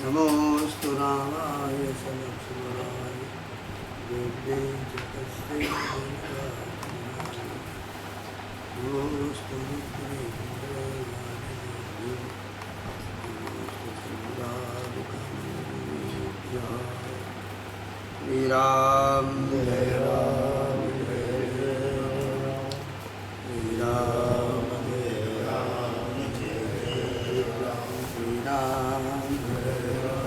नमोस्तु रामाय सलक्ष्मणाय देव्यै च तस्यै नमोस्तु रुद्रेन्द्राय नमोस्तु सिंहासनेभ्यः। श्री राम जय राम जय राम, श्री राम जय राम जय राम, श्री राम जय राम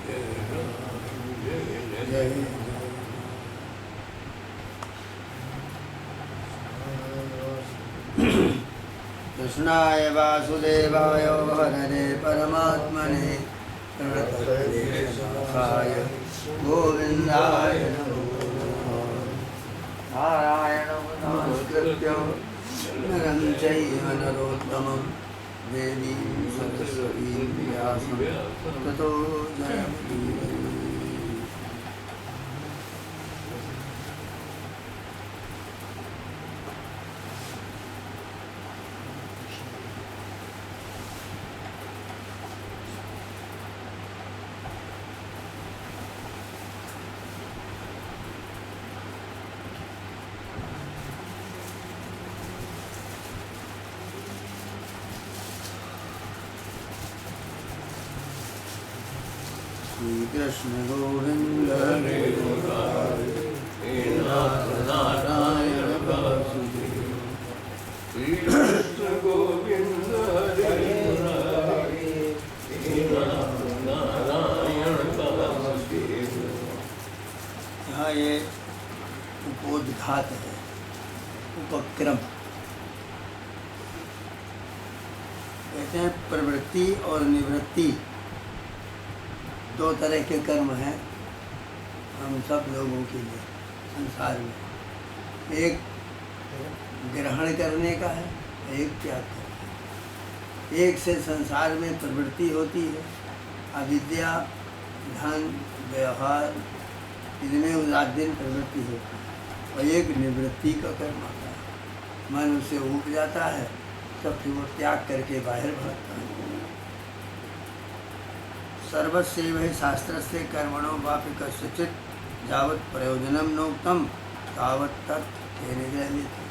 जय राम जय जय। कृष्णाय वासुदेवाय हरये परमात्मने प्रणतक्लेशनाशाय गोविन्दाय नमो नमः। नारायणं नमस्कृत्य नरं चैव नरोत्तमं देवीं सरस्वतीं व्यासं ततो जयमुदीरये। श्री कृष्ण गोविंद हरे मुरारे नाथ नारायण वासुदेव। श्री कृष्ण गोविंद हरे मुरारे नाथ नारायण वासुदेव। यहाँ ये उपोद्घात है, उपक्रम कहते हैं। प्रवृत्ति और निवृत्ति दो तरह के कर्म हैं हम सब लोगों के लिए संसार में। एक ग्रहण करने का है, एक त्याग करने का। एक से संसार में प्रवृत्ति होती है, अविद्या, धन, व्यवहार, इनमें उदासीन प्रवृत्ति होती है। और एक निवृत्ति का कर्म आता है, मन उससे ऊब जाता है, तब फिर वो त्याग करके बाहर भागता है। सर्वस्यैव शास्त्रस्य कर्मणो वापि कस्यचित् यावत् प्रयोजनं नोक्तं तावत् तत् तेन गृह्यते।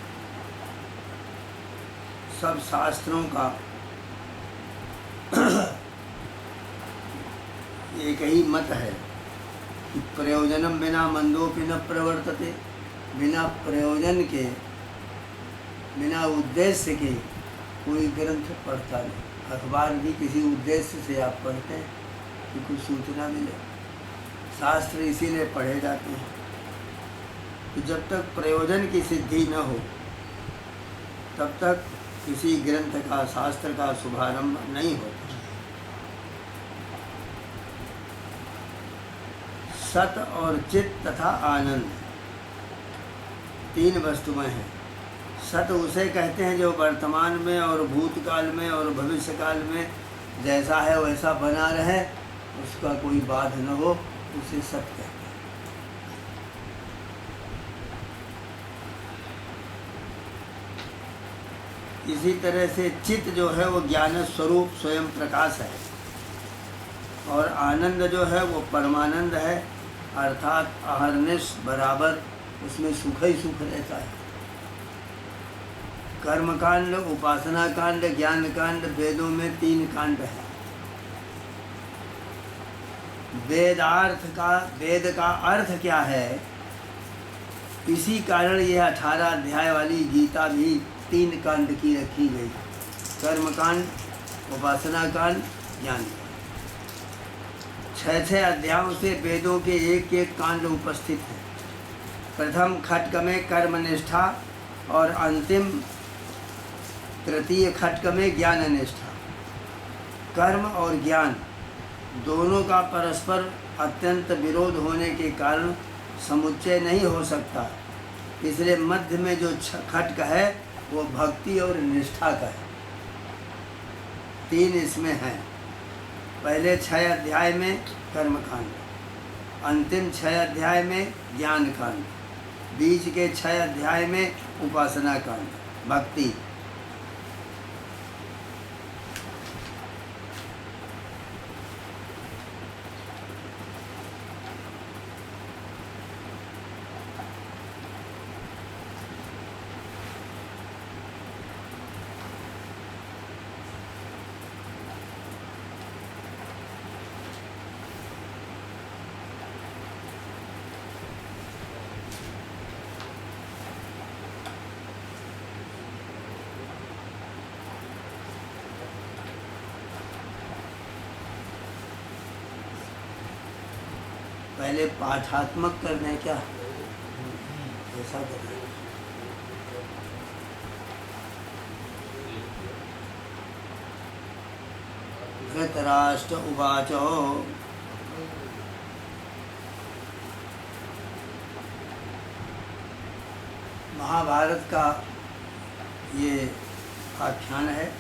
सब शास्त्रों का एक ही मत है कि प्रयोजनम बिना मंदोपि न प्रवर्तते। बिना प्रयोजन के, बिना उद्देश्य के कोई ग्रंथ पढ़ता नहीं। अखबार भी किसी उद्देश्य से आप पढ़ते हैं कि कुछ सूचना मिले। शास्त्र इसीलिए पढ़े जाते हैं कि जब तक प्रयोजन की सिद्धि न हो तब तक किसी ग्रंथ का, शास्त्र का शुभारंभ नहीं होता। सत और चित तथा आनंद तीन वस्तुएं हैं। सत उसे कहते हैं जो वर्तमान में और भूतकाल में और भविष्य काल में जैसा है वैसा बना रहे, उसका कोई बाध न हो, उसे सत कहते हैं। इसी तरह से चित्त जो है वो ज्ञान स्वरूप स्वयं प्रकाश है, और आनंद जो है वो परमानंद है, अर्थात अहर्निश बराबर उसमें सुख ही सुख रहता है। कर्मकांड, उपासना कांड, ज्ञान कांड, वेदों में तीन कांड हैं। वेद का अर्थ क्या है, इसी कारण यह 18 अध्याय वाली गीता भी तीन कांड की रखी गई। कर्मकांड, उपासना कांड, ज्ञान कांड। 6 अध्यायों से वेदों के एक एक कांड उपस्थित हैं। प्रथम खट्क में कर्मनिष्ठा और अंतिम तृतीय खट्क में ज्ञान निष्ठा। कर्म और ज्ञान दोनों का परस्पर अत्यंत विरोध होने के कारण समुच्चय नहीं हो सकता, इसलिए मध्य में जो खट्क है वो भक्ति और निष्ठा का है। तीन इसमें हैं। पहले 6 अध्याय में कर्मकांड, अंतिम 6 अध्याय में ज्ञान कांड, बीच के 6 अध्याय में उपासना कांड, भक्ति। पहले पाठात्मक करने क्या ऐसा करें। धृतराष्ट्र उवाच महाभारत का ये आख्यान है।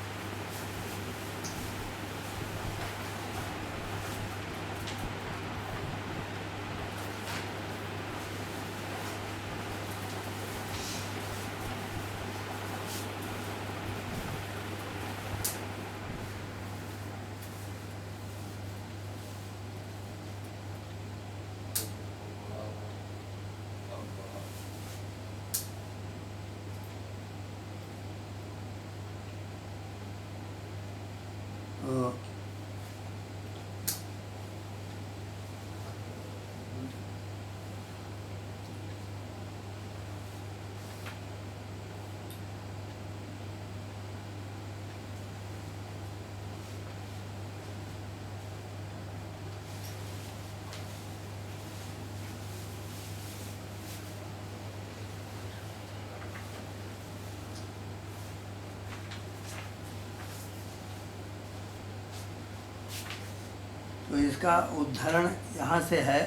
तो इसका उद्धरण यहाँ से है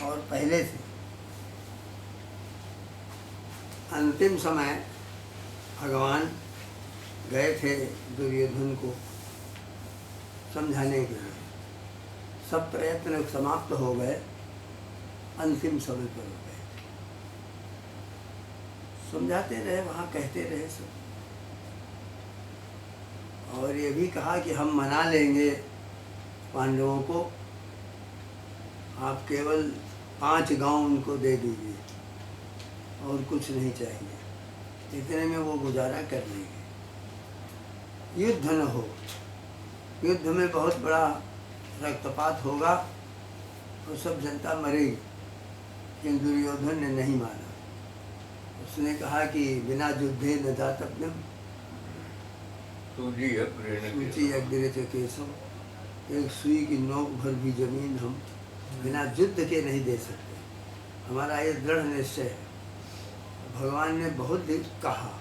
और पहले से। अंतिम समय भगवान गए थे दुर्योधन को समझाने के लिए। सब प्रयत्न समाप्त हो गए, अंतिम समय पर हो गए। समझाते रहे, वहाँ कहते रहे सब, और ये भी कहा कि हम मना लेंगे पांडवों को, आप केवल 5 गांव उनको दे दीजिए और कुछ नहीं चाहिए, इतने में वो गुजारा कर लेंगे। युद्ध न हो, युद्ध में बहुत बड़ा रक्तपात होगा और सब जनता मरेगी। लेकिन दुर्योधन ने नहीं माना। उसने कहा कि बिना युद्धे न दातव्यम सूची अग्रज केशव, एक सुई की नोक भर भी जमीन हम बिना युद्ध के नहीं दे सकते। हमारा ये दृढ़ निश्चय है। भगवान ने बहुत कहा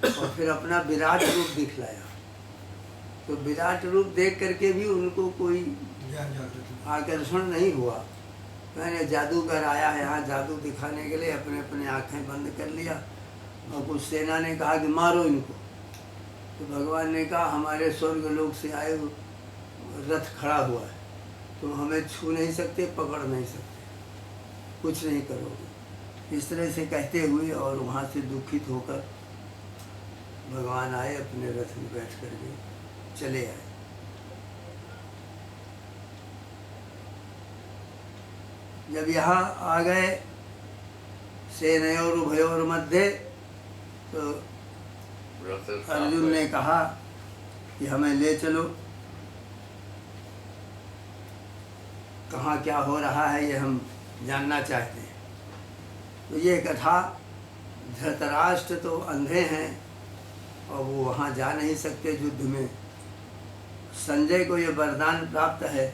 और फिर अपना विराट रूप दिखलाया। तो विराट रूप देख करके भी उनको कोई आकर्षण नहीं हुआ। मैंने जादूगर आया है यहाँ जादू दिखाने के लिए, अपने अपने आँखें बंद कर लिया और कुछ सेना ने कहा कि मारो इनको। तो भगवान ने कहा हमारे स्वर्ग लोक से आए रथ खड़ा हुआ है, तुम हमें छू नहीं सकते, पकड़ नहीं सकते, कुछ नहीं करोगे। इस तरह से कहते हुए और वहाँ से दुखित होकर भगवान आए, अपने रथ में बैठ करके चले आए। जब यहाँ आ गए सेनयोर उभयोर मध्य, तो अर्जुन ने कहा कि हमें ले चलो, कहाँ क्या हो रहा है ये हम जानना चाहते हैं। तो ये कथा, धृतराष्ट्र तो अंधे हैं और वो वहाँ जा नहीं सकते युद्ध में। संजय को ये वरदान प्राप्त है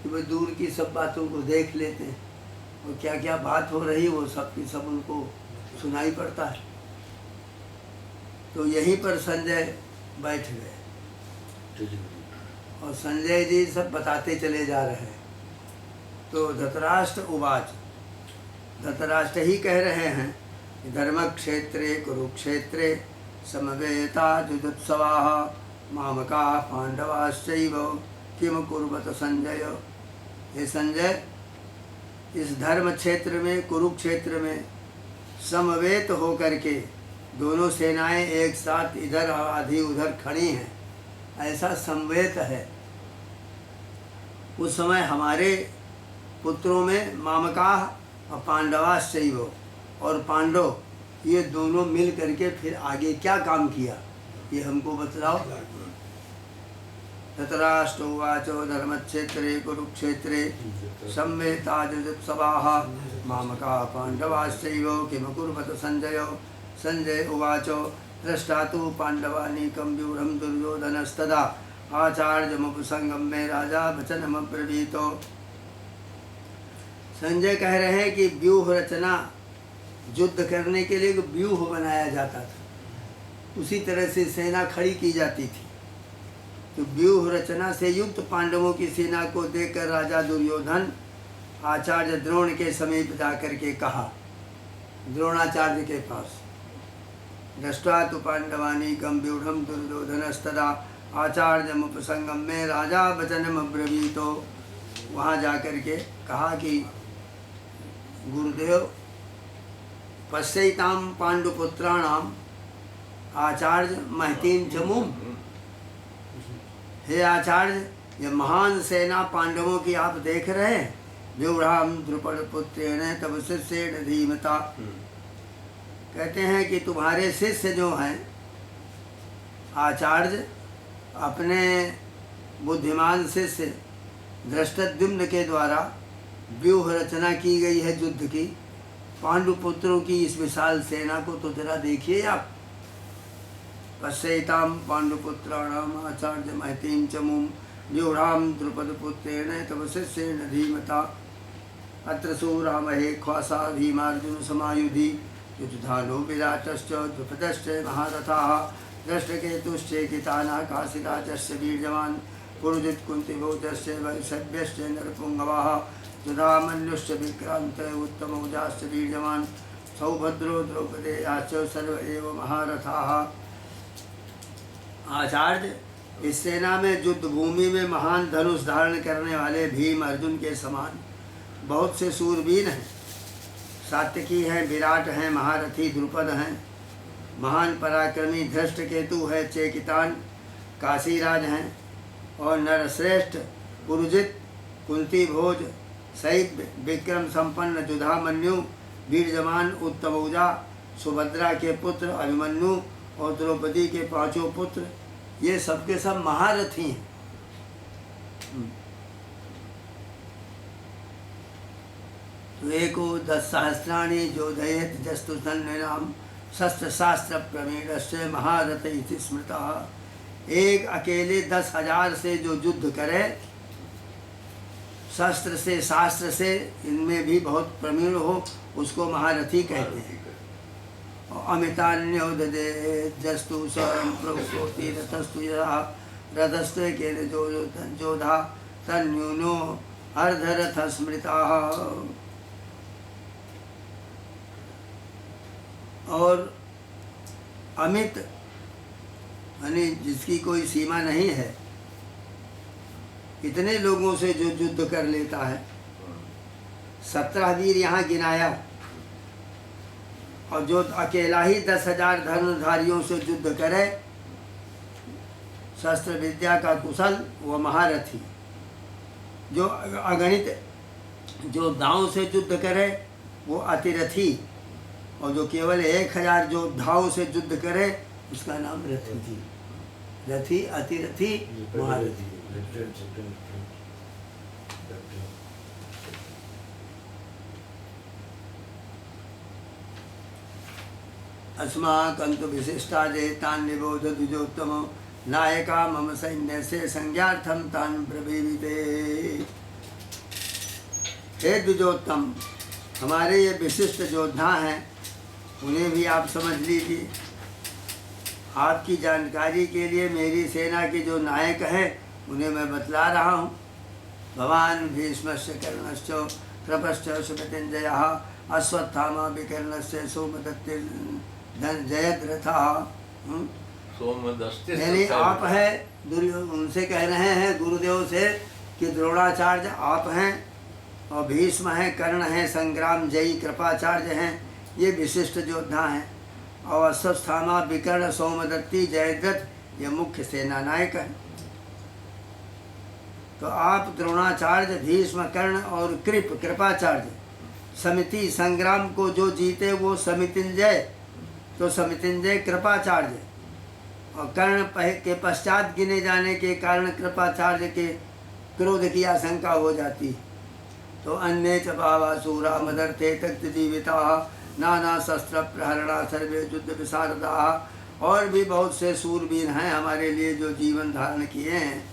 कि वो दूर की सब बातों को देख लेते हैं और क्या क्या बात हो रही वो सब की सब उनको सुनाई पड़ता है। तो यहीं पर संजय बैठ गए और संजय जी सब बताते चले जा रहे हैं। तो धृतराष्ट्र उवाच, धृतराष्ट्र ही कह रहे हैं कि धर्म क्षेत्रे कुरुक्षेत्रे समवेता जुजुत्सवाः मामकाः पांडवाश्चैव किम कुर्वत संजय। हे संजय, इस धर्म क्षेत्र में, कुरुक्षेत्र में समवेत होकर के दोनों सेनाएं एक साथ इधर आधी उधर खड़ी हैं, ऐसा समवेत है। उस समय हमारे पुत्रों में मामकाः और पांडवाश्चैव, और पांडव, ये दोनों मिल करके फिर आगे क्या काम किया ये हमको बतलाओ। धृतराष्ट्र उवाच धर्मक्षेत्रे कुरुक्षेत्रे संवेता जुजुत्सवाः मामकाः पांडवाश्चैव किम कुर्वत संजय। संजय उवाच दृष्टा तु पांडवानीकं व्यूढं दुर्योधनस्तदा आचार्यमुपसंगम्य राजा वचनमब्रवीत। संजय कह रहे हैं कि व्यूह रचना, युद्ध करने के लिए व्यूह बनाया जाता था, उसी तरह से सेना खड़ी की जाती थी। तो व्यूह रचना से युक्त पांडवों की सेना को देखकर राजा दुर्योधन आचार्य द्रोण के समीप जाकर के कहा, द्रोणाचार्य के पास, दृष्ट्वा तु पांडवानी कम व्यूढ़ दुर्योधनस्तदा आचार्यमुपसंगम में राजा वचनमब्रवीतो। वहाँ जाकर के कहा कि गुरुदेव, पश्यताम पांडुपुत्राणाम आचार्य महतीम चमुम। हे आचार्य, ये महान सेना पांडवों की आप देख रहे हैं। व्यूढ़ाम द्रुपद पुत्रेण तब शिष्येण धीमता। कहते हैं कि तुम्हारे शिष्य जो हैं आचार्य, अपने बुद्धिमान शिष्य धृष्टद्युम्न के द्वारा व्यूह रचना की गई है युद्ध की। पांडुपुत्रों की इस विशाल सेना को तो जरा देखिए आप। पश्यताम पांडुपुत्राणाम आचार्य महतीम चमुम व्यूढ़ाम द्रुपद पुत्रेण तव शिष्येण धीमता। अत्र सूरामहे ख्वासा भीमार्जुन समायुधि युधानो विराटश्च द्रुपदश्च महारथाः दृष्टकेतुश्चेकितानाकाशिराजस्य वीर्यवान् पुरुजित् कुन्तिभोजस्य वैसभ्यश्च नरपुङ्गवाः युधामन्युश्च विक्रान्त उत्तमौजाश्च वीर्यवान् सौभद्रो द्रौपदेयाश्च सर्व एव महारथाः। आचार्य, इस सेना में युद्ध भूमि में महान धनुष धारण करने वाले भीम अर्जुन के समान बहुत से सूरवीर हैं। सात्यकी हैं, विराट हैं, महारथी द्रुपद हैं, महान पराक्रमी धृष्टकेतु है, चेकितान काशीराज हैं, और नरश्रेष्ठ पुरुजित कुंती भोज सहित विक्रम संपन्न युधामन्यु, वीरजमान उत्तमौजा, सुभद्रा के पुत्र अभिमन्यु और द्रौपदी के पांचों पुत्र, ये सबके सब महारथी हैं। तो एको 10 सहस्राणि योधयेत जस्तु तन्निनाम शस्त्र शास्त्र प्रवीणस्य महारथ इति स्मृतः। एक अकेले 10,000 से जो युद्ध करे, शस्त्र से शास्त्र से, इनमें भी बहुत प्रवीण हो, उसको महारथी कहते हैं। अमितान्योददे जस्तु स्वयं प्रोक्तोति रथस्तु यथा रथस्ते के जोधा तन्यूनो अर्धरथ स्मृताः। और अमित यानी जिसकी कोई सीमा नहीं है, इतने लोगों से जो युद्ध कर लेता है। 17 वीर यहाँ गिनाया, और जो अकेला ही 10,000 धनुर्धारियों से युद्ध करे, शस्त्र विद्या का कुशल, वो महारथी। जो अगणित योद्धाओं से युद्ध करे, वो अतिरथी। और जो केवल 1000 योद्धाओं से युद्ध करे, उसका नाम रथी। रथी, अतिरथी, महारथी। अस्माकं तु विशिष्टादे तान् निबोध द्विजोत्तमो नायका मम सैन्य से संज्ञार्थम तान् ब्रवीमिते। हे द्विजोत्तम, हमारे ये विशिष्ट योद्धा हैं, उन्हें भी आप समझ लीजिए। आपकी जानकारी के लिए मेरी सेना के जो नायक हैं, उन्हें मैं बतला रहा हूँ। भवान भीष्मस्य कर्णश्च कृपश्च सुमृत्युंजयः अश्वत्थामा विकर्णस्य जयद्रथः। यानी आप हैं उनसे कह रहे हैं गुरुदेव से कि द्रोणाचार्य आप हैं, और भीष्म हैं, कर्ण हैं, संग्राम जयी कृपाचार्य हैं, ये विशिष्ट योद्धा हैं। और अश्वत्थामा विकर्ण सोमदत्ती जयद्रथ ये मुख्य सेना नायक हैं। तो आप द्रोणाचार्य, भीष्म, कर्ण और कृपाचार्य समिति संग्राम को जो जीते वो समितिंजय, तो समितिंजय कृपाचार्य। और कर्ण के पश्चात गिने जाने के कारण कृपाचार्य के क्रोध की आशंका हो जाती। तो अन्य च भावासुरा मदर्थे तक्त जीविता नाना शस्त्र प्रहरणा सर्वे युद्ध विशारदा। और भी बहुत से सूरवीर हैं हमारे लिए जो जीवन धारण किए हैं,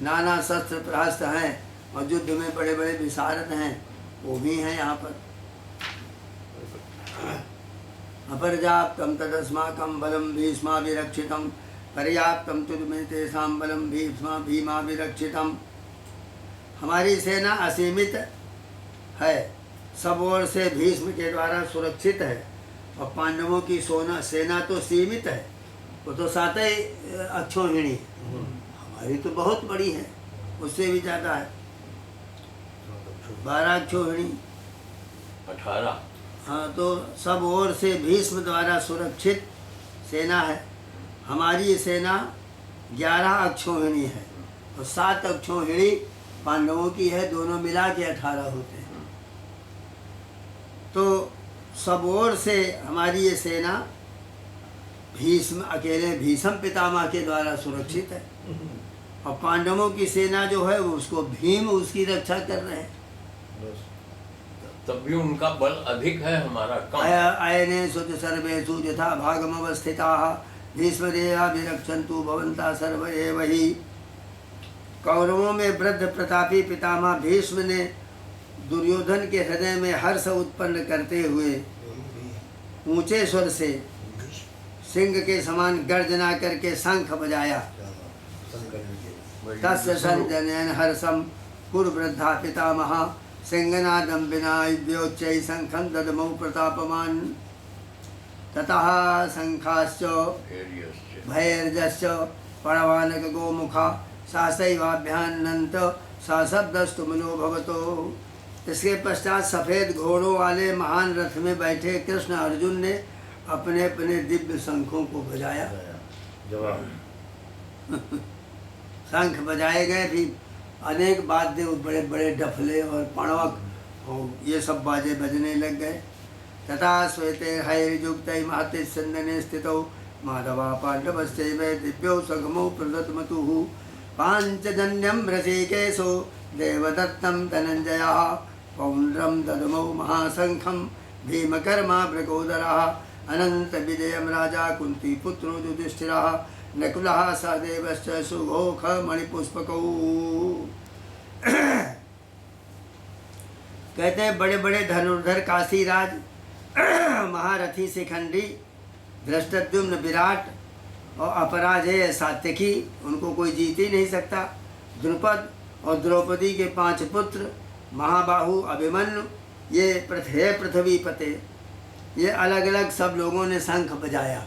नाना शस्त्र प्रहस्त हैं और युद्ध में बड़े बड़े विशारद हैं। वो भी हैं यहाँ पर। अपर्याप्तं तदस्माकं बलं भीष्माभिरक्षितं पर्याप्तं तुमे तेषां बलं भीमाभिरक्षितं। हमारी सेना असीमित है, सब ओर से भीष्म के द्वारा सुरक्षित है, और पांडवों की सेना तो सीमित है, वो तो 7 अक्षौहिणी है। हमारी तो बहुत बड़ी है, उससे भी ज़्यादा है, 12 अक्षौहिणी 18। हाँ, तो सब ओर से भीष्म द्वारा सुरक्षित सेना है। हमारी सेना 11 अक्षौहिणी है, और 7 अक्षौहिणी पांडवों की है, दोनों मिला के 18 होते हैं। तो सब ओर से हमारी ये सेना भीष्म अकेले भीष्म पितामह के द्वारा सुरक्षित है, और पांडवों की सेना जो है वो उसको भीम उसकी रक्षा कर रहे हैं। तब भी उनका बल अधिक है, हमारा कम। अयने सुत सर्वेषु यथा भागमवस्थिताः भीष्मदेवाभिरक्षन्तु भवन्तः सर्व एव हि। कौरवों में वृद्ध प्रतापी पितामह भीष्म ने दुर्योधन के हृदय में हर्ष उत्पन्न करते हुए ऊंचे स्वर से सिंह के समान गर्जना करके शंख बजाया। तस्य संजनयन हर्षम कुरुवृद्धा पितामह सिंहनादं विना युध्योच्चैः शंखं ददमौ प्रतापमान्। ततः शंखाश्च भैर्यश्च पणवानक गोमुखा सासैवाभ्यान्नन्त सशब्दस्तु मनो भवतो। इसके पश्चात सफ़ेद घोड़ों वाले महान रथ में बैठे कृष्ण अर्जुन ने अपने अपने दिव्य शंखों को बजाया। शंख बजाए गए, भी अनेक वाद्य, बड़े बड़े डफले और पणवक और ये सब बाजे बजने लग गए। तथा श्वेते हैर्युक्तै महते संदने स्थितौ माधवा पांडवश्चैव दिव्यौ सगमौ प्रदत्मतुः। पांचजन्यं ऋषिकेशो देवदत्तं धनञ्जयः पौण्ड्रं ददमौ महाशंखं भीमकर्मा मृगोदरः। अनंत विजयं राजा कुंती पुत्रो युधिष्ठिरः नकुलः सहदेवश्च सुघोष मणिपुष्पकौ। कहते हैं बड़े बड़े धनुर्धर काशीराज, महारथी शिखंडी, धृष्टद्युम्न विराट और अपराजेय सात्यकी, उनको कोई जीत ही नहीं सकता। द्रुपद और द्रौपदी के 5 पुत्र महाबाहु अभिमन्यु, ये पृथ्वी पते, ये अलग अलग सब लोगों ने शंख बजाया।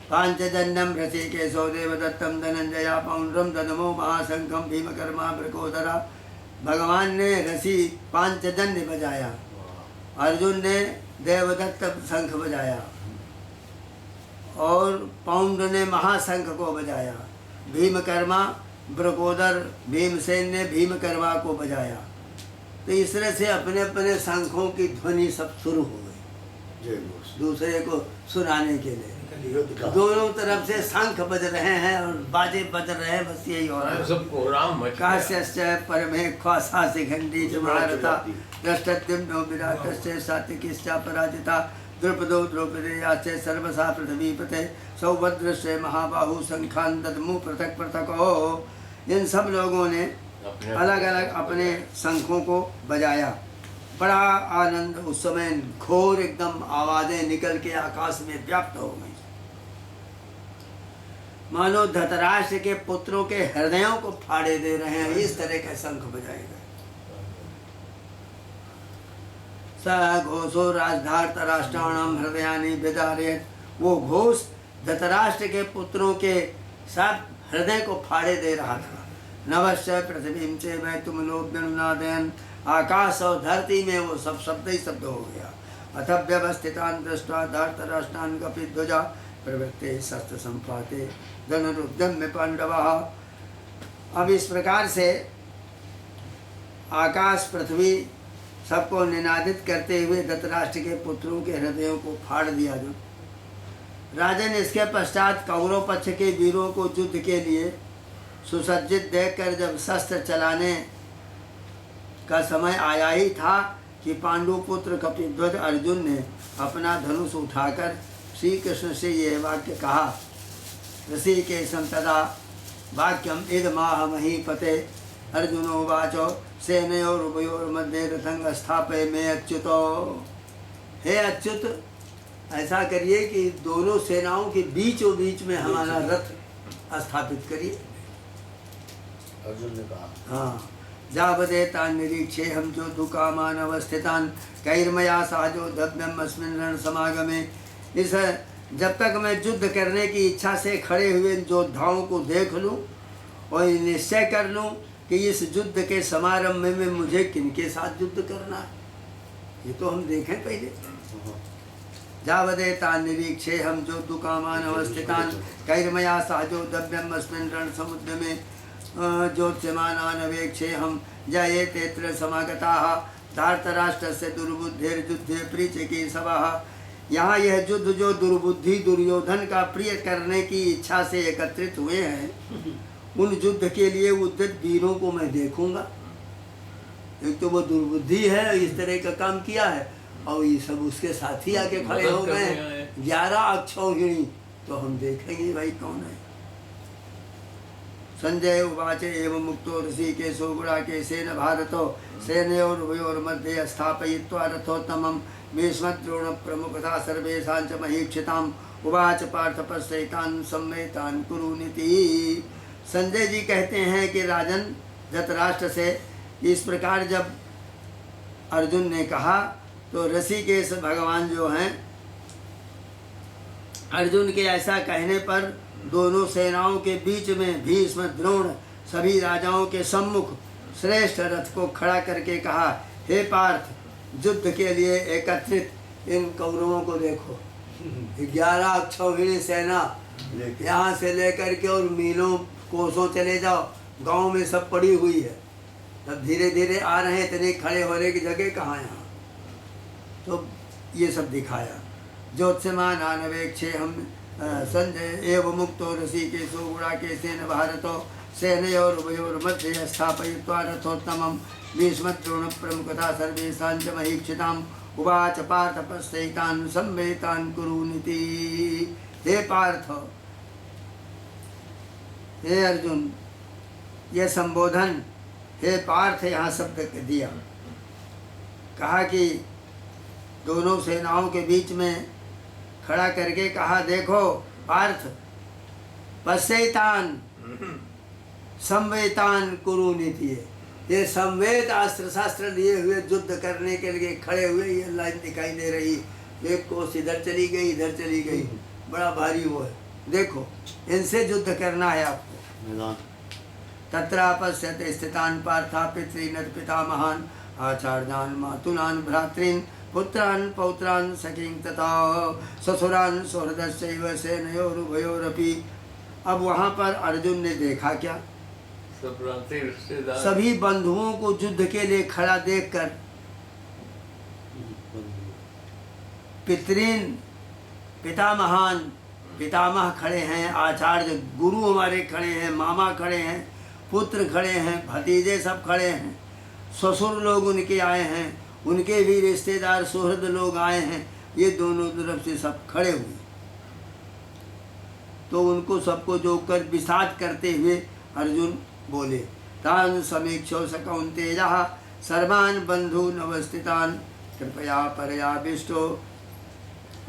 पांचजन्यम ऋषिकेशो देवदत्तम धनंजया पौंड्रम ददमो महाशंखम भीमकर्मा मृगोदरा। भगवान ने ऋषि पांचजन्य बजाया, अर्जुन ने देवदत्त शंख बजाया, और पौंड ने महाशंख को बजाया, भीमकर्मा मृगोदर भीमसेन ने भीमकर्मा को बजाया। तो इस तरह से अपने अपने शंखों की ध्वनि सब शुरू हो गई दूसरे को सुनाने के लिए। दोनों तरफ से शंख बज रहे हैं और बाजे बज रहे हैं, बस यही हो रहा है। सबको राम काश्यश्च परमे ख्वासा शिखंडी च महारथा दृष्टद्युम्नो विराटश्च सात्विकीश्च पराजिता द्रुपदो द्रौपदेयाश्च सर्वसा पृथ्वीपते सौभद्रश्च महाबाहु शंखान् ददमु पृथक पृथक। इन सब लोगों ने अलग अलग अपने शंखों को बजाया। बड़ा आनंद, उस समय घोर एकदम आवाजें निकल के आकाश में व्याप्त हो गई, मानो धतराष्ट्र के पुत्रों के हृदयों को फाड़े दे रहे हैं, इस तरह के शंख बजाए गए। स घोषो राजधार्त राष्ट्राणाम हृदयानि विदारयत्। वो घोष धतराष्ट्र के पुत्रों के सब हृदय को फाड़े दे रहा था। नवश्य पृथ्वी से वह तुम लोग गणनादयन, आकाश और धरती में वो सब शब्द ही शब्द हो गया। अथ व्यवस्थितान दृष्ट्वा धार्तराष्ट्रान् कपिध्वजा प्रवृत्ते शस्त्र संपाते धनुरुद्यम्य पांडवः। अब इस प्रकार से आकाश पृथ्वी सबको निनादित करते हुए धृतराष्ट्र के पुत्रों के हृदयों को फाड़ दिया। जो राजन इसके पश्चात कौरव पक्ष के वीरों को युद्ध के लिए सुसज्जित देखकर जब शस्त्र चलाने का समय आया ही था कि पांडुपुत्र कपिध्वज अर्जुन ने अपना धनुष उठाकर श्री कृष्ण से यह वाक्य कहा। ऋषिकेशं तदा वाक्यम इदमाह महीपते अर्जुनोवाचो सेनयोरुभयोर्मध्ये रथं स्थापय मे अच्युतो। हे अच्युत, ऐसा करिए कि दोनों सेनाओं के बीचों बीच में हमारा रथ स्थापित करिए। अर्जुन ने कहा हाँ, जावदेतान् निरीक्षे हम जो दुकामान अवस्थितान् कैर्मया सहजो दभ्यम अस्मिन् रण समागमे। इस जब तक मैं युद्ध करने की इच्छा से खड़े हुए योद्धाओं को देख लूं और निश्चय कर लूं कि इस युद्ध के समारंभ में मुझे किनके साथ युद्ध करना है, ये तो हम देखें पहले। जावदेतान् निरीक्षे हम जो दुकामान अवस्थितान् कैर्मया सहजो दभ्यम अस्मिन् रण समुद्र में ज्योत्स्यमानान् अवेक्षे हम जये तेत्र समागताः धार्तराष्ट्रस्य दुर्बुद्धिर्युद्धे प्रीचिकीर्षवः। यहाँ यह युद्ध जो दुर्बुद्धि दुर्योधन का प्रिय करने की इच्छा से एकत्रित हुए हैं, उन युद्ध के लिए उद्यत वीरों को मैं देखूंगा। एक तो वो दुर्बुद्धि है, इस तरह का काम किया है, और ये सब उसके साथी आके खड़े हो गए 11 अक्षौहिणी, तो हम देखेंगे भाई कौन है। संजय उवाच एवं मुक्तो ऋषिकेशो गुडाकेशेन भारतो सेनयोरुभयोर्मध्ये स्थापयित्वा रथोत्तमं भीष्मद्रोण प्रमुखता सर्वेषां च महीक्षिताम् उवाच पार्थ पश्यैतान् सम्मेतान् कुरुनिति। संजय जी कहते हैं कि राजन धृतराष्ट्र से इस प्रकार जब अर्जुन ने कहा तो ऋषिकेश भगवान जो हैं, अर्जुन के ऐसा कहने पर दोनों सेनाओं के बीच में भीष्म द्रोण सभी राजाओं के सम्मुख श्रेष्ठ रथ को खड़ा करके कहा, हे पार्थ, युद्ध के लिए एकत्रित इन कौरवों को देखो। 11 अक्षौहिणी सेना यहाँ से लेकर के और मीलों कोसों चले जाओ, गांव में सब पड़ी हुई है। तब धीरे धीरे आ रहे हैं, इतने खड़े होने की जगह कहाँ यहाँ। तो ये सब दिखाया। ज्योत्स्यमान आनवेक्षे हम संजय एवं मुक्तो ऋषिकेशो गुडाकेशेन भारतो सेनयोरुभयोर्मध्ये स्थापयित्वा रथोत्तमं भीष्मद्रोण प्रमुखता सर्वेषां च महीक्षिताम् उवाच पार्थ पश्यैतान् सम्मेतान् कुरुनिति। हे पार्थ, हे अर्जुन, ये संबोधन हे पार्थ यहाँ शब्द दिया। कहा कि दोनों सेनाओं के बीच में खड़ा करके कहा, देखो पार्थ, पश्यैतान् संवेतान् कुरुनिति। ये संवेद अस्त्र शास्त्र लिए हुए युद्ध करने के लिए खड़े हुए ये लाइन दिखाई दे रही। एक कोस इधर चली गई, इधर चली गई, बड़ा भारी वो है। देखो, इनसे युद्ध करना है आपको। तत्रापश्यते स्थितान् पार्था पितॄन् पितामहान् आचार्यान् मातुलान् भ्रातॄन् पुत्रान् पौत्रान् सखीं तथा ससुरान् सौहृदस्यैव सेनयोरुभयोरपि। अब वहाँ पर अर्जुन ने देखा क्या, सभी बंधुओं को युद्ध के लिए खड़ा देखकर पितरीन पितामहान पितामह खड़े हैं, आचार्य गुरु हमारे खड़े हैं, मामा खड़े हैं, पुत्र खड़े हैं, भतीजे सब खड़े हैं, ससुर लोग उनके आए हैं, उनके भी रिश्तेदार सुहृद लोग आए हैं। ये दोनों तरफ से सब खड़े हुए। तो उनको सबको जोकर विषाद करते हुए अर्जुन बोले, तान् समीक्षो स कौन्तेयः सर्वान् बन्धून् अवस्थितान् कृपया परयाविष्टो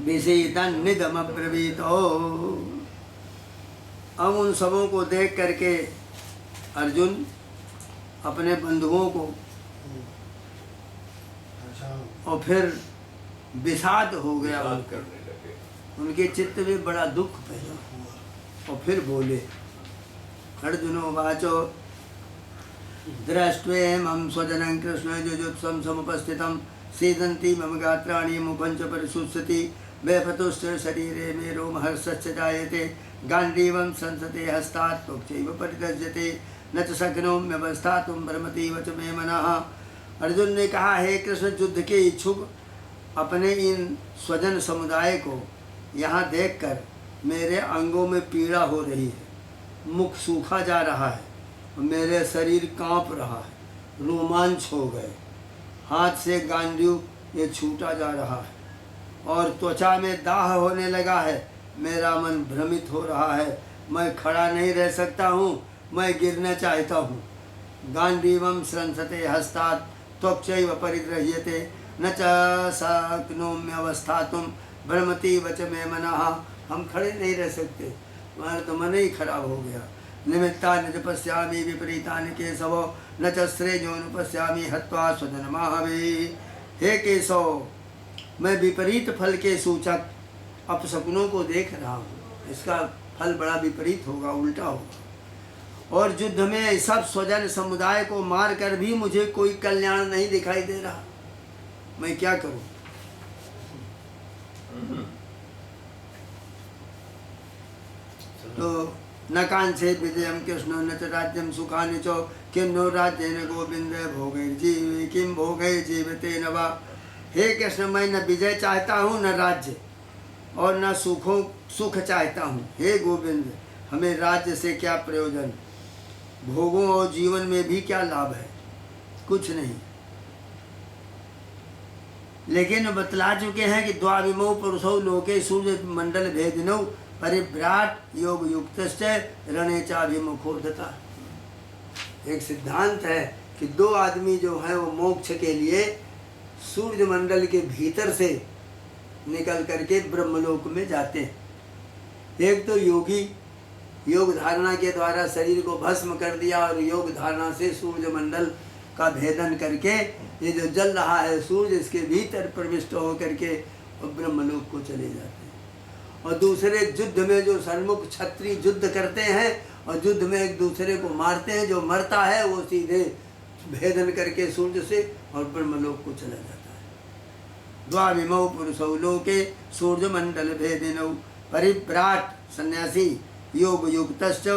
विषीदन्निदमब्रवीत्। अब उन सबों को देख करके अर्जुन अपने बंधुओं को और फिर विषाद हो गया, उनके चित्त में बड़ा दुख पैदा हुआ। और फिर बोले, अर्जुनो वाचो दृष्ट्वेमं स्वजनं कृष्ण जुजुत्सं समुपस्थितं सीदन्ति मम गात्राणि मुखं च परिशुष्यति वैपतुश्च शरीरे मे रोमहर्षश्च जायते गाण्डीवं संसते हस्तात् त्वक्चैव परित्यज्यते न च शक्नोम्यवस्थातुं भ्रमतीव च मे मनः। अर्जुन ने कहा, हे कृष्ण, युद्ध के इच्छुक अपने इन स्वजन समुदाय को यहाँ देखकर मेरे अंगों में पीड़ा हो रही है, मुख सूखा जा रहा है, मेरे शरीर कांप रहा है, रोमांच हो गए, हाथ से गांडीव ये छूटा जा रहा है और त्वचा में दाह होने लगा है, मेरा मन भ्रमित हो रहा है, मैं खड़ा नहीं रह सकता हूँ, मैं गिरना चाहता हूँ। गांडीवं स्रंसते हस्तात् त्वक्चैव परिगृह्यते न च शक्नोम्यवस्थातुं भ्रमति वच मे मनः। हम खड़े नहीं रह सकते, हमारा तो मन ही खराब हो गया। निमित्तानि च पश्यामि विपरीतानि केशव न च श्रेयोनुपश्यामि हत्वा स्वजनमाहवे। हे केशव, मैं विपरीत फल के सूचक अपशकुनों को देख रहा हूँ, इसका फल बड़ा विपरीत होगा, उल्टा होगा। और युद्ध में सब स्वजन समुदाय को मार कर भी मुझे कोई कल्याण नहीं दिखाई दे रहा, मैं क्या करूं? तो न कांक्षे विजयम कृष्णो न च राज्यम सुखानि च किं नो राज्येन गोविंद भोगैर्जीवे किं भोगैर्जीवतेन वा। हे कृष्ण, मैं न विजय चाहता हूँ न राज्य और न सुख चाहता हूँ। हे गोविंद, हमें राज्य से क्या प्रयोजन, भोगों और जीवन में भी क्या लाभ है? कुछ नहीं। लेकिन बतला चुके हैं कि द्वाविमौ पुरुषौ लोके सूर्य मंडल भेदिनौ परिभ्राट योग युक्तश्च रणे चाभिमुखोधता। एक सिद्धांत है कि दो आदमी जो हैं वो मोक्ष के लिए सूर्य मंडल के भीतर से निकल करके ब्रह्मलोक में जाते हैं। एक तो योगी, योग धारणा के द्वारा शरीर को भस्म कर दिया और योग धारणा से सूर्य मंडल का भेदन करके ये जो जल रहा है सूर्य, इसके भीतर प्रविष्ट होकर के ब्रह्मलोक को चले जाते हैं। और दूसरे युद्ध में जो सन्मुख क्षत्रिय युद्ध करते हैं और युद्ध में एक दूसरे को मारते हैं, जो मरता है वो सीधे भेदन करके सूर्य से और ब्रह्मलोक को चला जाता है। द्वाविमौ पुरुषौ लोके सूर्य मंडल भेदिनौ परिभ्राट सन्यासी योग युक्तश्च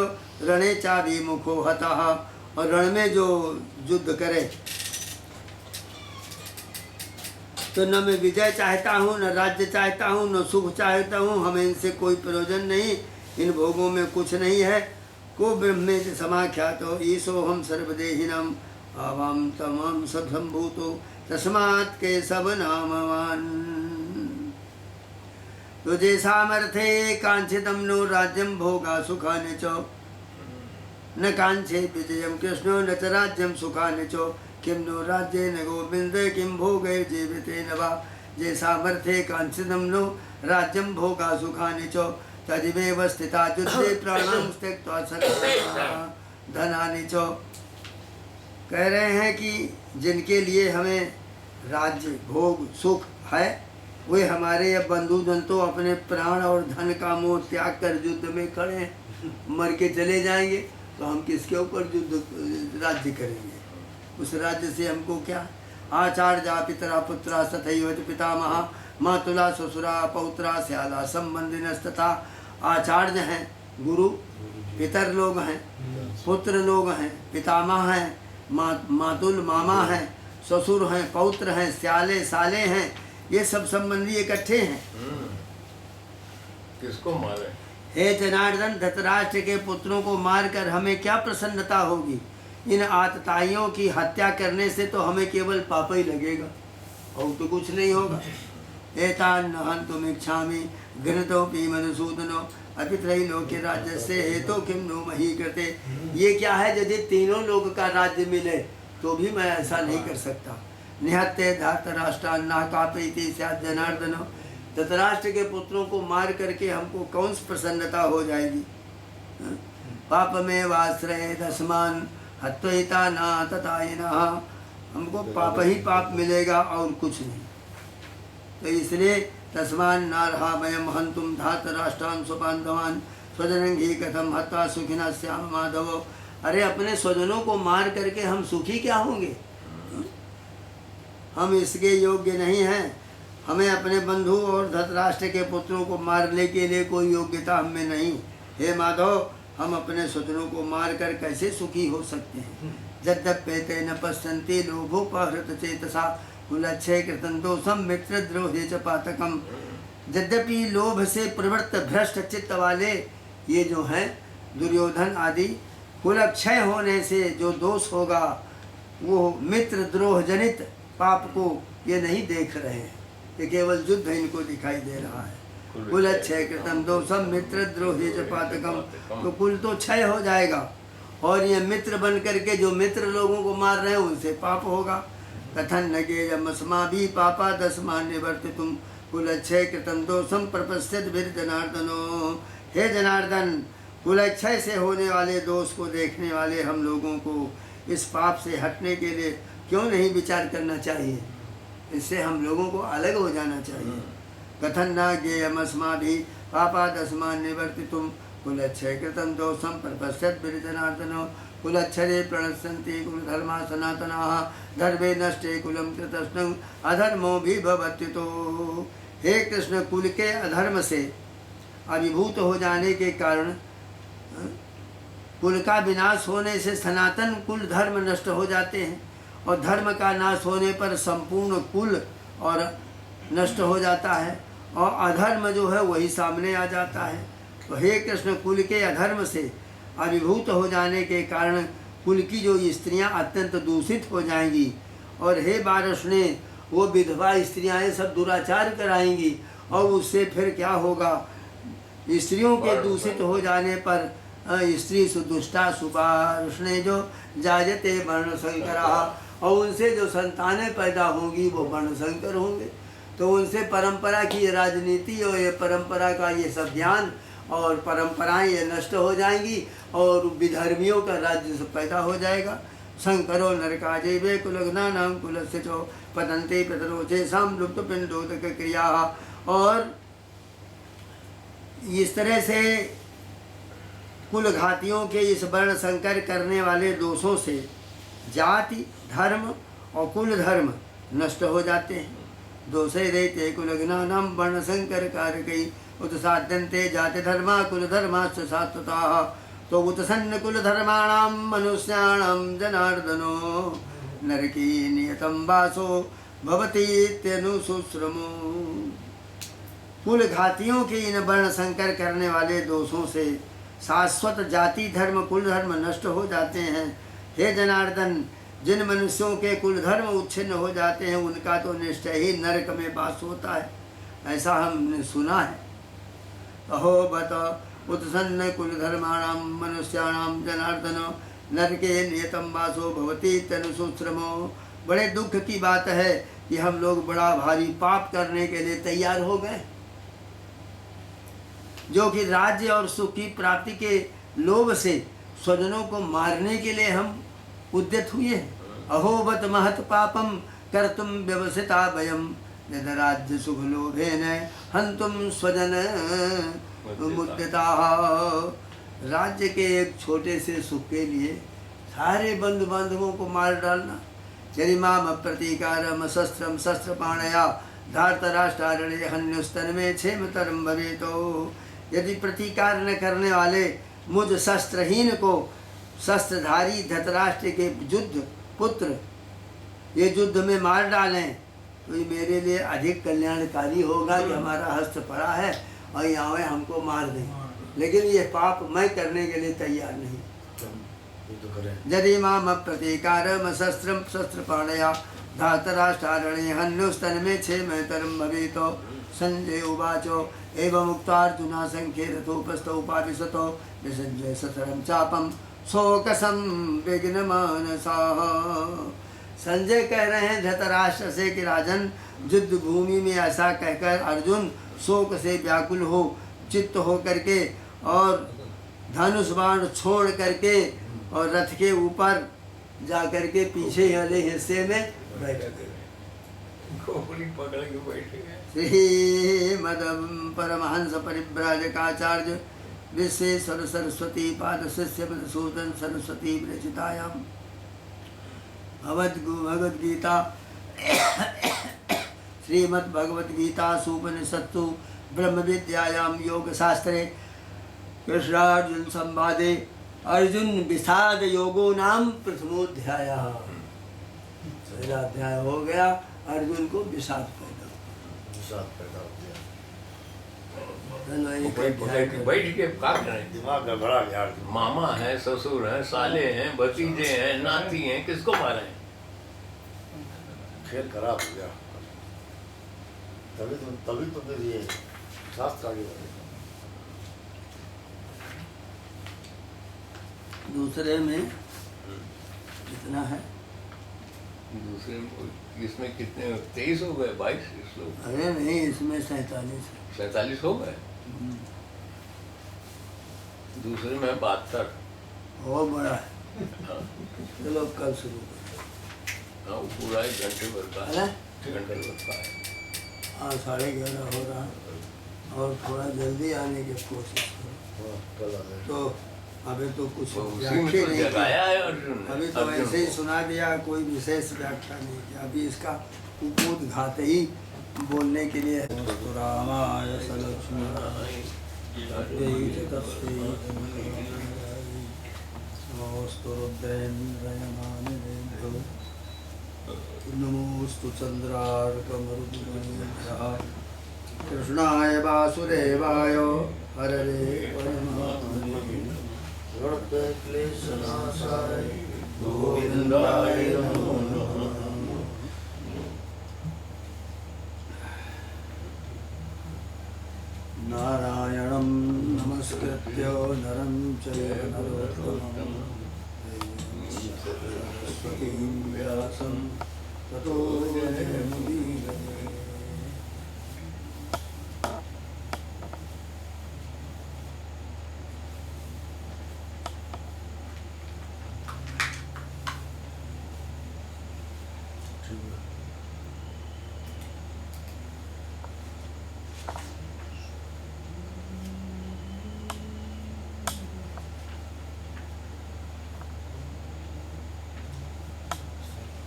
रणे चाभिमुखो हतः। और रण में जो युद्ध करे तो न मैं विजय चाहता हूँ, न राज्य चाहता हूँ, न सुख चाहता हूँ, हमें इनसे कोई प्रयोजन नहीं, इन भोगों में कुछ नहीं है। को ब्रह्मे समाख्यातो ईशो हम सर्वदेहिनम आवाम तमाम सद्भूतो तस्मात् के सब नामवान। तुझे सामर्थ्ये कांक्षितम नो राज्यम भोगा सुखानि च न कांक्षे विजयम कृष्णो न च राज्यम सुखानि च किं नो राज्येन गोविंद किं भोगैर्जीवितेन वा। जे सामर्थ्ये कांक्षितम नो राज्यम भोगा सुखानि च तदिमेव स्थिता युद्धे प्राणां त्यक्त्वा धनानि च। कह रहे हैं कि जिनके लिए हमें राज्य भोग सुख है वे हमारे अब बंधुजन तो अपने प्राण और धन का मोह त्याग कर युद्ध में खड़े हैं, मर के चले जाएंगे तो हम किसके ऊपर युद्ध राज्य करेंगे? उस राज्य से हमको क्या? आचार्या पितरा पुत्रा तथैव च पितामहा मातुला ससुरा पौत्रा स्याला संबंधिनस्तथा। आचार्य हैं, गुरु, पितर लोग हैं, पुत्र लोग हैं, पितामह हैं, मातुल मामा हैं, ससुर हैं, पौत्र हैं, स्याले साले हैं, ये सब संबंधी इकट्ठे हैं। किसको मारे? हे जनार्दन, धृतराष्ट्र के पुत्रों को मारकर हमें क्या प्रसन्नता होगी? इन आतताइयों की हत्या करने से तो हमें केवल पाप ही लगेगा और तो कुछ नहीं होगा। एतान् हन्तुम् इच्छामि घृतोऽपि मधुसूदनो अपि त्रैलोक्य राज्यस्य हेतो किं नो मही कृते। ये क्या है, यदि तीनों लोग का राज्य मिले तो भी मैं ऐसा नहीं कर सकता। निहत्ते धातराष्ट्रान्ना कापयति स्यात् जनार्दन। धृतराष्ट्र के पुत्रों को मार करके हमको कौन सी प्रसन्नता हो जाएगी? पापमेवाश्रये दस्मान हत्वैता ना ततायिनः। हमको पाप ही पाप मिलेगा और कुछ नहीं। तो इसलिए तस्मान नारहा वयम हंतुम धातराष्ट्रान् स्वबान्धवान् स्वजनंघी कथम हत्वा सुखिनः स्याम माधव। अरे अपने स्वजनों को मार करके हम सुखी क्या होंगे? हम इसके योग्य नहीं हैं। हमें अपने बंधु और धृतराष्ट्र के पुत्रों को मारने के लिए कोई योग्यता हमें नहीं। हे माधव, हम अपने स्वजनों को मारकर कैसे सुखी हो सकते हैं? यद्यप्येते न पश्यन्ति लोभोपहृत चेतसा कुलक्षय कृतं दोषम मित्रद्रोहे च पातकम। यद्यपि लोभ से प्रवृत्त भ्रष्ट चित्त वाले ये जो हैं दुर्योधन आदि, कुलक्षय होने से जो दोष होगा वो मित्र द्रोह जनित पाप को ये नहीं देख रहे हैं, ये केवल युद्ध इनको दिखाई दे रहा है। कुल क्षय कृतम दोषम मित्र द्रोहे च पातकम। तो कुल तो क्षय हो जाएगा और ये मित्र बन करके जो मित्र लोगों को मार रहे हैं उनसे पाप होगा। कथन न गे यमस्मा भी पापा दसमा निवर्त तुम कुलक्षय कृतम दोषम प्रपश्चित वीर जनार्दनो। हे जनार्दन, कुलक्षय से होने वाले दोष को देखने वाले हम लोगों को इस पाप से हटने के लिए क्यों नहीं विचार करना चाहिए? इससे हम लोगों को अलग हो जाना चाहिए। कथन न ज्ञेयमस्मा भी पापा दस्मान निवर्ति तुम कुलक्षय कृतम दोषम प्रपश्यत वीर जनार्दनो। कुलक्षरे प्रणश्यन्ति कुलधर्मा सनातनाः धर्मे नष्टे कुलम कृतस्नं अधर्मो भी भवत्युतो। हे कृष्ण, कुल के अधर्म से अभिभूत हो जाने के कारण कुल का विनाश होने से सनातन कुल धर्म नष्ट हो जाते हैं, और धर्म का नाश होने पर संपूर्ण कुल और नष्ट हो जाता है, और अधर्म जो है वही सामने आ जाता है। तो हे कृष्ण, कुल के अधर्म से अभिभूत हो जाने के कारण कुल की जो स्त्रियां अत्यंत दूषित हो जाएंगी, और हे बारसने, वो विधवा स्त्रियां सब दुराचार कराएंगी, और उससे फिर क्या होगा? स्त्रियों के दूषित हो जाने पर स्त्री सुदुष्टा सुबारसने जो जायते वर्ण संकरा, और उनसे जो संतानें पैदा होंगी वो वर्ण संकर होंगे। तो उनसे परंपरा की राजनीति और ये परंपरा का ये सब ज्ञान और परंपराएं ये नष्ट हो जाएंगी, और विधर्मियों का राज्य सब पैदा हो जाएगा। शंकरो नरका जैवे कुलग्ना नाम कुलस्य चो पतंते पितरोचे साम लुप्त पिंडोदक क्रिया। और इस तरह से कुल घातियों के इस वर्ण संकर करने वाले दोषों से जाति धर्म और कुल धर्म नष्ट हो जाते हैं। दोषे रहते कुलघ्नानाम वर्ण संकर कारकई उत्साद्यन्ते जाति धर्मा कुल धर्माश्च सात्वताः। तो उत्सन्न कुल धर्माणाम मनुष्याणाम जनार्दनो नरकी नियतम वासो भवतीत्यनुशुश्रमो। कुल घातियों के इन वर्ण संकर करने वाले दोषों से शाश्वत जाति धर्म कुल धर्म नष्ट हो जाते हैं। हे जनार्दन, जिन मनुष्यों के कुल धर्म उच्छिन्न हो जाते हैं उनका तो निश्चय ही नरक में वास होता है, ऐसा हमने सुना है। अहो बत उत्सन्न कुल धर्माणाम मनुष्याणाम जनार्दनो नरके नियतम वासो भवती तनुसुश्रमो। बड़े दुख की बात है कि हम लोग बड़ा भारी पाप करने के लिए तैयार हो गए, जो कि राज्य और सुख की प्राप्ति के लोभ से स्वजनों को मारने के लिए हम उद्यत हुए हैं। अहोबत महत पापम कर्तुम व्यवसिता वयम यद राज्य सुख लोभेन हंतुम स्वजन मुद्यता। राज्य के एक छोटे से सुख के लिए सारे बंधु बांधवों को मार डालना। चरिमाम प्रतीकारम शस्त्रम शस्त्रपाणया धार्तराष्ट्रारण्य हन्युस्तन में क्षेमतरम भवेतो। यदि प्रतीकार न करने वाले मुझ शस्त्रहीन को शस्त्रधारी धृतराष्ट्र के युद्ध पुत्र ये युद्ध में मार डालें तो ये मेरे लिए अधिक कल्याणकारी होगा कि हमारा हस्त पड़ा है और यहाँ हमको मार दें, लेकिन ये पाप मैं करने के लिए तैयार नहीं। यदि माम प्रतीकारम शस्त्रम शस्त्रपाणया धातराष्ट्रारण्ये हन्युस्तन में क्षेमतरम भवेतो। संजय उवाचो एवं उक्तार्जुना संख्ये रथोपस्थ उपाविशतो विसंजय सतरम चापम शोकसम विघ्नमानसाः। संजय कह रहे हैं धृतराष्ट्र से कि राजन, युद्ध भूमि में ऐसा कहकर अर्जुन शोक से व्याकुल हो चित्त हो करके और धनुष बाण छोड़ करके और रथ के ऊपर जा करके पीछे वाले हिस्से में बैठ गए। श्रीमद परमहंस परिव्राजकाचार्य विश्वेश्वर सरस्वती पाद शिष्य मधुसूदन सरस्वती विरचितायाम भगवद गीता श्रीमद् भगवद गीता सुपनिषत्सु ब्रह्म विद्यायाम योग शास्त्रे कृष्णार्जुन संवादे अर्जुन विषाद योगो नाम प्रथमोध्याय। पहला अध्याय हो गया, अर्जुन को विषाद पैदा हो गया। बैठ के क्या करें, दिमाग गड़बड़ा गया। मामा है, ससुर है, साले हैं, भतीजे हैं, नाती हैं, किसको मारे? खेल खराब हो गया। तभी तो फिर ये शास्त्र आगे बढ़ेगा। दूसरे में कितना है? दूसरे में इसमें कितने 23 हो गए, 22 श्लोक? अरे नहीं, इसमें 47 है। 47 हो गए। दूसरे में 72। और बड़ा है। हाँ चलो कल शुरू करो। हाँ, वो पूरा 1 घंटे भर का है? 1 घंटे भर का है। हाँ 11:30 हो रहा है, और थोड़ा जल्दी आने की कोशिश करो। हाँ, कल आने। तो अभी तो कुछ वो उसी व्याख्या में तो नहीं जगाया की। है अर्जुन ने। अभी तो अर्जुन ऐसे ही को। सुना दिया, कोई विशेष व्याख्या नहीं किया। अभी इसका उपोद्घात ही बोलने के लिए है। तो रामाय सलक्ष्मणाय नमोस्तु रुद्रेन्द्रयमानिरेभ्यो नमोस्तु चन्द्रार्कमरुद्गणेभ्यः कृष्णाय वासुदेवाय हरये परमात्मने क्लेशनाशाय गोविन्दाय नमो नमः। नारायणं नमस्कृत्य नरं चैव नरोत्तमं सरस्वतीं व्यासं ततो जयमुदीरये।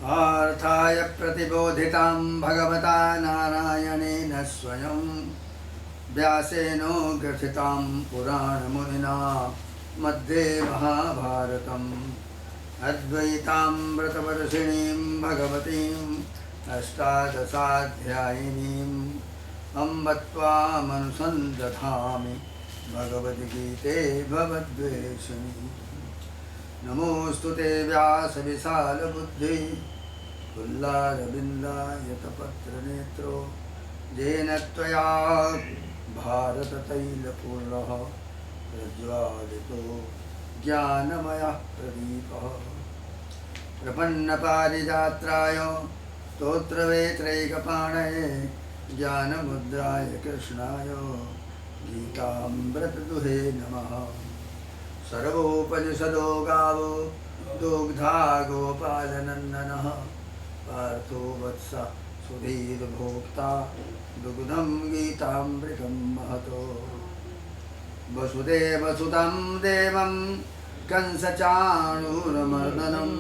पार्थाय प्रतिबोधितां भगवता नारायणेन स्वयं व्यासेन ग्रथितां पुराणमुनिना मध्ये महाभारतम् अद्वैतामृतवर्षिणीं भगवतीम् अष्टादशाध्यायिनीम् अम्ब त्वामनुसन्दधामि भगवद्गीते भवद्वेषिणी। नमोऽस्तु ते व्यासविशालबुद्धि पुल्लारविन्दायतपत्रनेत्रो येन त्वया भारततैलपूर्णः प्रज्वालितो ज्ञानमयः प्रदीपः। प्रपन्नपारिजात्राय स्तोत्रवेत्रैकपाणये ज्ञानमुद्राय कृष्णाय गीतामृतदुहे नमः। सर्वोपनिषदो गावो दुग्धा गोपालनन्दनः पार्थो वत्स सुधीर्भोक्ता दुग्धं गीतामृतं महतो। वसुदेवसुतं देवं कंसचाणूरमर्दनं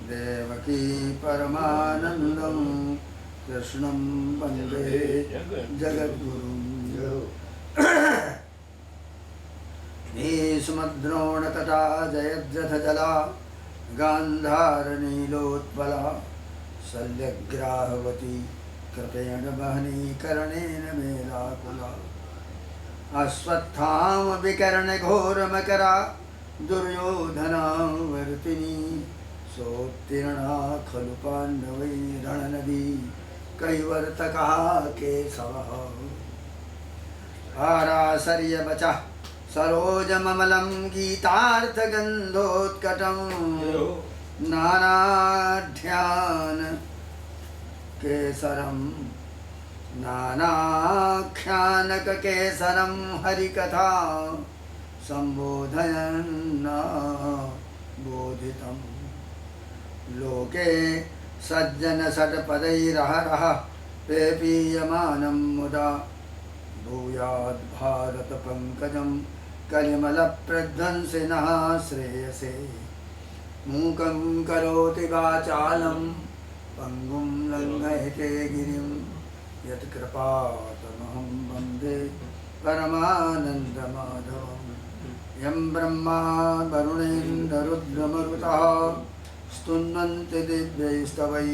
देवकी परमानन्दं कृष्णं वन्दे जगद्गुरुं। भीष्मद्रोणतटा जयद्रथजला गान्धारनीलोत्पला शल्यग्राहवती कृपेण वहनी कर्णेन मेलाकुला। अश्वत्थामविकर्णघोरमकरा दुर्योधनावर्तिनी सोत्तीर्णा खलु पाण्डवैरणनदी कैवर्तकः केशवः। आराशर्यवचः सरोजममलं गीतार्थगन्धोत्कटं नानाढ्यान केसरं नानाख्यानककेसरं हरिकथा सम्बोधयन् बोधितं। लोके सज्जनषट्पदैरहरः पेपीयमानं मुदा भूयाद् भारतपङ्कजं कलिमलप्रध्वंसिनः श्रेयसे। मूकं करोति वाचालं पङ्गुं लङ्घयते गिरिं यत्कृपातमहं वन्दे परमानन्दमाधवं। यं ब्रह्मा वरुणेन्द्ररुद्रमरुतः स्तुन्वन्ति दिव्यैस्तवैः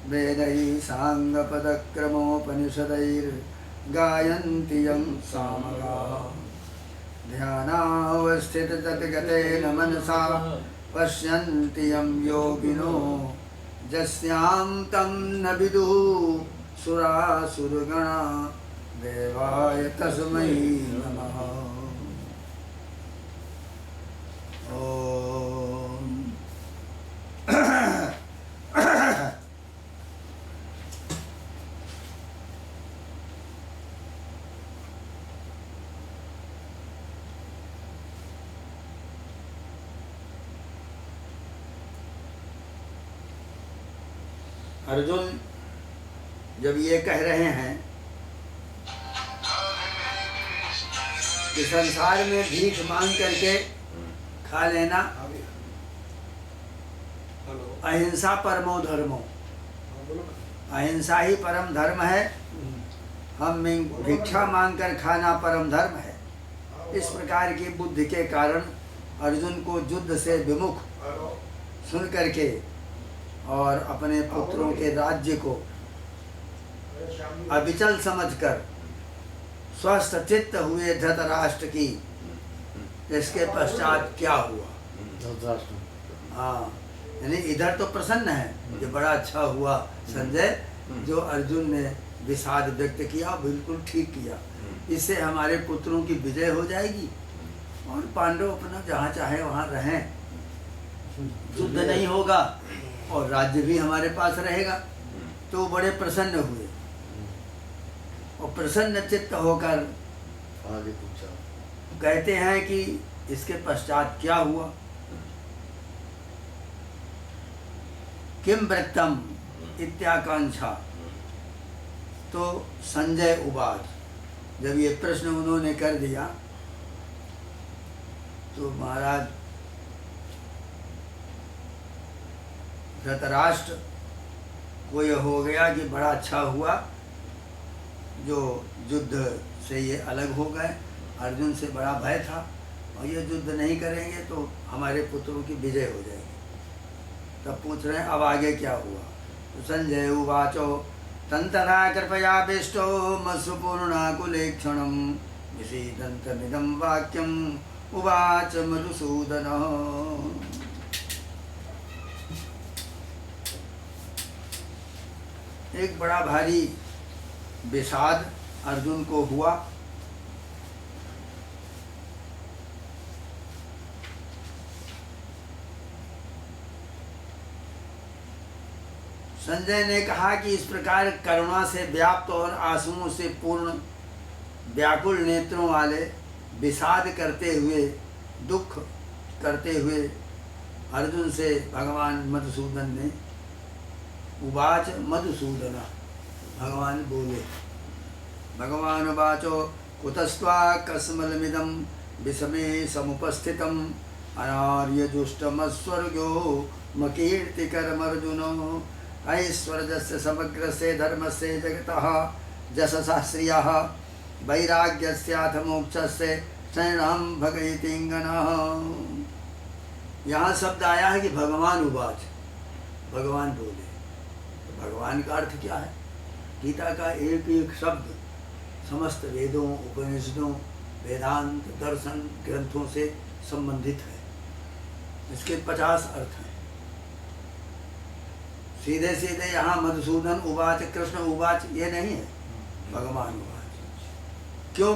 वेदैः साङ्गपदक्रमोपनिषदैर्गायन्ति यं सामगाः। ध्यानावस्थितततिगतेन मनसा पश्यन्ति यं योगिनो यस्यां तं न विदुः सुरासुरगणा देवाय तस्मै नमः। ॐ अर्जुन जब ये कह रहे हैं कि संसार में भीख मांग करके खा लेना अहिंसा परमो धर्मो, अहिंसा ही परम धर्म है, हम भिक्षा मांग कर खाना परम धर्म है। इस प्रकार की बुद्धि के कारण अर्जुन को युद्ध से विमुख सुन करके और अपने पुत्रों के राज्य को अविचल समझकर स्वस्थ चित्त हुए धृतराष्ट्र की। इसके पश्चात क्या हुआ? हाँ, यानी इधर तो प्रसन्न है कि बड़ा अच्छा हुआ संजय, जो अर्जुन ने विषाद व्यक्त किया बिल्कुल ठीक किया, इससे हमारे पुत्रों की विजय हो जाएगी और पांडव अपना जहाँ चाहे वहाँ रहें, युद्ध नहीं होगा और राज्य भी हमारे पास रहेगा। तो बड़े प्रसन्न हुए और प्रसन्न चित्त होकर आगे पूछा, कहते हैं कि इसके पश्चात क्या हुआ? किम वृत्तम इत्याकांक्षा। तो संजय उवाच, जब ये प्रश्न उन्होंने कर दिया तो महाराज धृतराष्ट्र को यह हो गया कि बड़ा अच्छा हुआ जो युद्ध से ये अलग हो गए। अर्जुन से बड़ा भय था और ये युद्ध नहीं करेंगे तो हमारे पुत्रों की विजय हो जाएगी। तब पूछ रहे हैं अब आगे क्या हुआ? तो संजय उवाचो तंतरा कृपयाभिष्टो मत्स्यपूर्णाकुलेक्षणं विषीदन्तमिदं वाक्यम् उवाच मधुसूदनः। एक बड़ा भारी विषाद अर्जुन को हुआ। संजय ने कहा कि इस प्रकार करुणा से व्याप्त और आंसुओं से पूर्ण व्याकुल नेत्रों वाले विषाद करते हुए, दुख करते हुए अर्जुन से भगवान मधुसूदन ने उवाच मधुसूदन, भगवान बोले, भगवान वाचो कुतस्त्वा कस्मलमिदं विषमे समुपस्थितम् अनार्यजुष्टमस्वर्गो मकीर्तिकरमर्जुनो ऐश्वर्यस्य समग्रस्य धर्मस्य जगतः जशसा श्रियः वैराग्यस्याथ मोक्षस्य शरणं भगयतींगनः। यहाँ शब्द आया है कि भगवान उवाच, भगवान बोले। तो भगवान का अर्थ क्या है? गीता का एक एक शब्द समस्त वेदों, उपनिषदों, वेदांत, दर्शन ग्रंथों से संबंधित है। इसके 50 अर्थ हैं। सीधे सीधे यहाँ मधुसूदन उवाच, कृष्ण उवाच ये नहीं है, भगवान उवाच। क्यों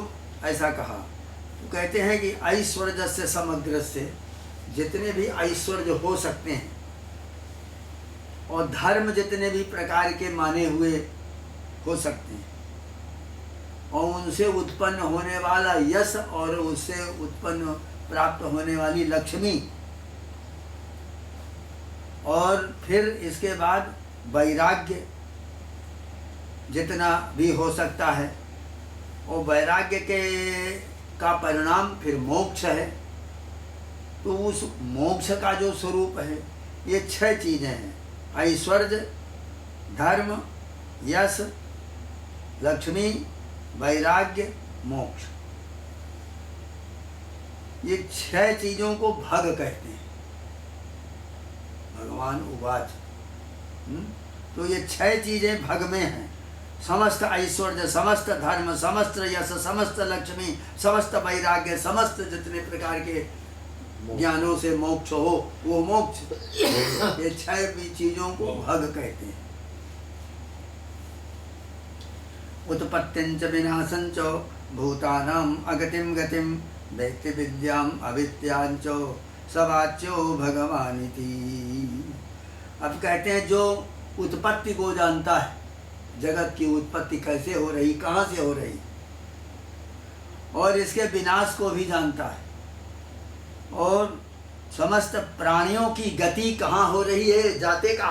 ऐसा कहा? तो कहते हैं कि ऐश्वर्य से समग्र से, जितने भी ऐश्वर्य हो सकते हैं और धर्म जितने भी प्रकार के माने हुए हो सकते हैं और उनसे उत्पन्न होने वाला यश और उससे उत्पन्न प्राप्त होने वाली लक्ष्मी और फिर इसके बाद वैराग्य जितना भी हो सकता है और वैराग्य के का परिणाम फिर मोक्ष है। तो उस मोक्ष का जो स्वरूप है ये 6 चीज़ें हैं, ऐश्वर्य, धर्म, यश, लक्ष्मी, वैराग्य, मोक्ष। ये 6 चीज़ों को भग कहते हैं, भगवान उवाच। तो ये 6 चीज़ें भग में हैं, समस्त ऐश्वर्य, समस्त धर्म, समस्त यश, समस्त लक्ष्मी, समस्त वैराग्य, समस्त जितने प्रकार के ज्ञानों से मोक्ष हो वो मोक्ष। ये 6 भी चीज़ों को भग कहते हैं। उत्पत्तिं च विनाशं च भूतानां अगतिं गतिं वेत्ति विद्याम् अविद्यां च सवाच्यो भगवानिति। अब कहते हैं जो उत्पत्ति को जानता है, जगत की उत्पत्ति कैसे हो रही, कहाँ से हो रही, और इसके विनाश को भी जानता है और समस्त प्राणियों की गति कहाँ हो रही है, जाते का